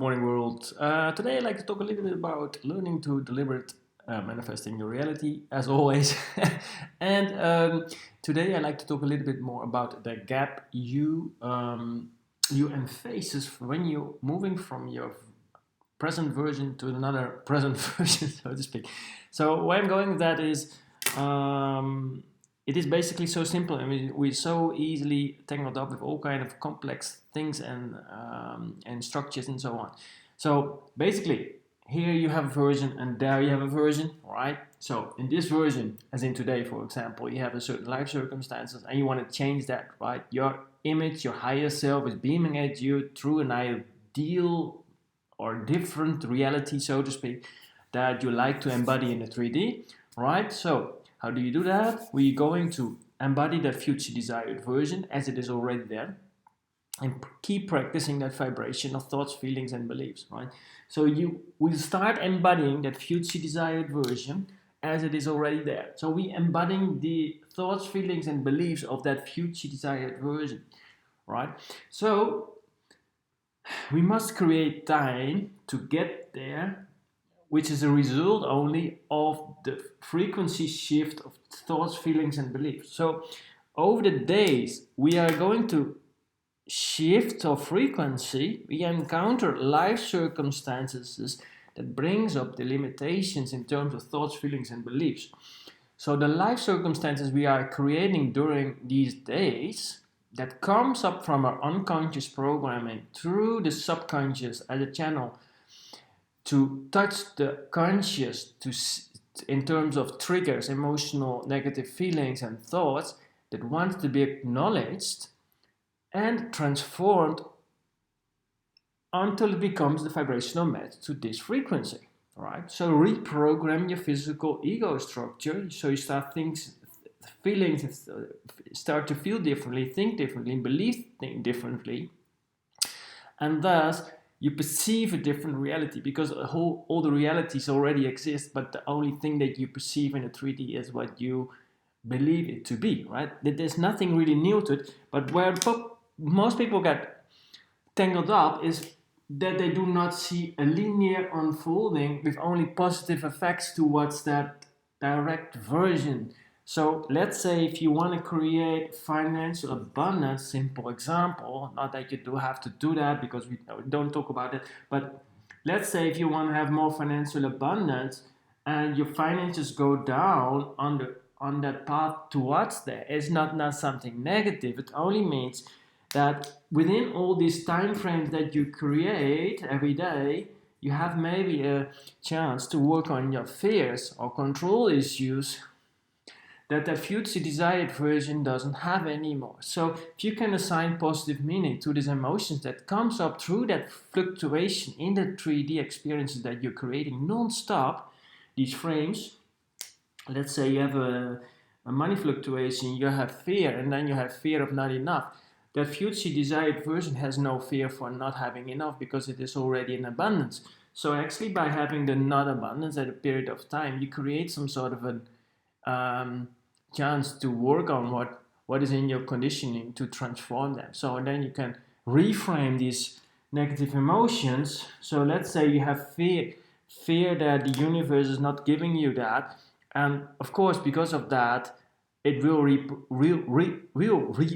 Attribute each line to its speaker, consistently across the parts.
Speaker 1: morning, world. Today, I'd like to talk a little bit about learning to deliberate manifesting your reality, as always. and Today, I'd like to talk a little bit more about the gap you and faces when you're moving from your present version to another present version, so to speak. So where I'm going with that is, it is basically so simple. I mean, we're so easily tangled up with all kind of complex things and structures and so on. So basically, here you have a version and there you have a version, right? So in this version, as in today, for example, you have a certain life circumstances and you want to change that, right? Your image, your higher self is beaming at you through an ideal or different reality, so to speak, that you like to embody in the 3D, right? So how do you do that? We're going to embody that future desired version as it is already there and keep practicing that vibration of thoughts, feelings, and beliefs, right? So you will start embodying that future desired version as it is already there. So we embodying the thoughts, feelings, and beliefs of that future desired version, right? So we must create time to get there, which is a result only of the frequency shift of thoughts, feelings, and beliefs. So over the days, we are going to shift our frequency. We encounter life circumstances that brings up the limitations in terms of thoughts, feelings, and beliefs. So the life circumstances we are creating during these days that comes up from our unconscious programming through the subconscious as a channel to touch the conscious in terms of triggers, emotional negative feelings and thoughts that wants to be acknowledged and transformed until it becomes the vibrational match to this frequency, right? So reprogram your physical ego structure so you start feelings start to feel differently, think differently, believe differently, and thus you perceive a different reality because all the realities already exist, but the only thing that you perceive in a 3D is what you believe it to be, right? There's nothing really new to it, but where most people get tangled up is that they do not see a linear unfolding with only positive effects towards that direct version. So let's say if you want to create financial abundance, simple example, not that you do have to do that because we don't talk about it, but let's say if you want to have more financial abundance and your finances go down on that path towards there, it's not something negative. It only means that within all these time frames that you create every day, you have maybe a chance to work on your fears or control issues that the future desired version doesn't have anymore. So if you can assign positive meaning to these emotions that comes up through that fluctuation in the 3D experiences that you're creating non-stop, these frames, let's say you have a money fluctuation, you have fear, and then you have fear of not enough. That future desired version has no fear for not having enough because it is already in abundance. So actually by having the not abundance at a period of time, you create some sort of a chance to work on what is in your conditioning to transform them. So then you can reframe these negative emotions. So let's say you have fear that the universe is not giving you that, and of course because of that it will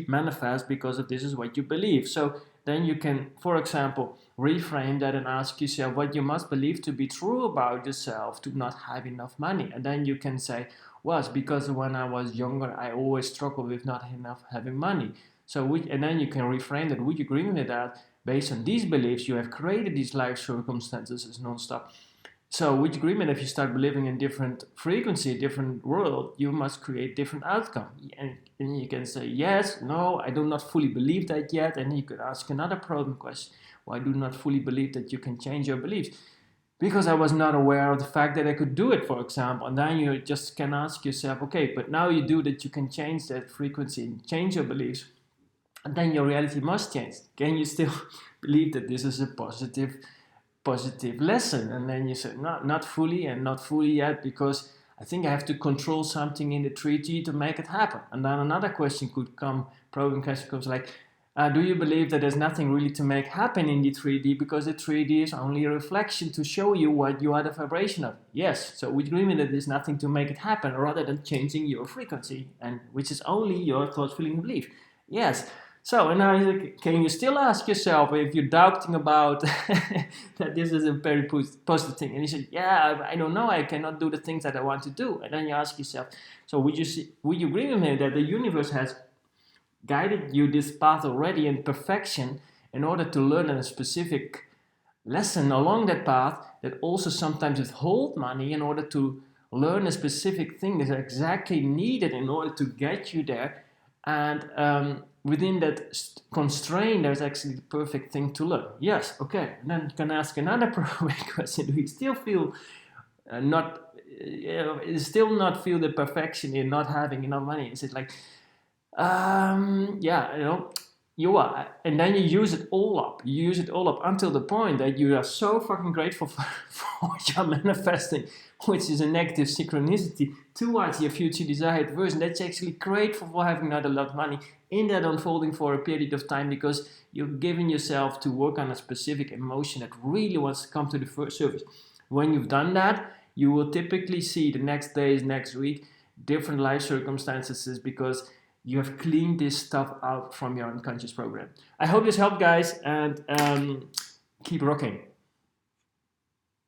Speaker 1: manifest because of this is what you believe. So then you can, for example, reframe that and ask yourself what you must believe to be true about yourself to not have enough money. And then you can say, well, it's because when I was younger I always struggled with not enough having money. And then you can reframe that. Would you agree with that? Based on these beliefs, you have created these life circumstances as non-stop. So with agreement, if you start believing in different frequency, different world, you must create different outcome. And you can say, yes, no, I do not fully believe that yet. And you could ask another problem question. Well, I do not fully believe that you can change your beliefs. Because I was not aware of the fact that I could do it, for example. And then you just can ask yourself, okay, but now you do that, you can change that frequency and change your beliefs. And then your reality must change. Can you still believe that this is a positive lesson? And then you say not fully and not fully yet because I think I have to control something in the 3D to make it happen. And then another question could come, probing question comes like, Do you believe that there's nothing really to make happen in the 3D because the 3D is only a reflection to show you what you are the vibration of? Yes. So we agree that there's nothing to make it happen rather than changing your frequency, and which is only your thoughts, feeling, and belief. Yes. So, and now can you still ask yourself if you're doubting about that this is a very positive thing? And you say, yeah, I don't know, I cannot do the things that I want to do. And then you ask yourself, so would you agree with me that the universe has guided you this path already in perfection in order to learn a specific lesson along that path, that also sometimes withhold money in order to learn a specific thing that's exactly needed in order to get you there, and within that constraint there's actually the perfect thing to learn. Yes, okay. And then you can ask another question: do you still feel still not feel the perfection in not having enough money? Is it like, yeah, you are, and then you use it all up. You use it all up until the point that you are so fucking grateful for what you're manifesting, which is a negative synchronicity towards your future desired version. That's actually grateful for having not a lot of money in that unfolding for a period of time, because you're giving yourself to work on a specific emotion that really wants to come to the first surface. When you've done that, you will typically see the next days, next week, different life circumstances, because you have cleaned this stuff out from your unconscious program. I hope this helped, guys, and keep rocking.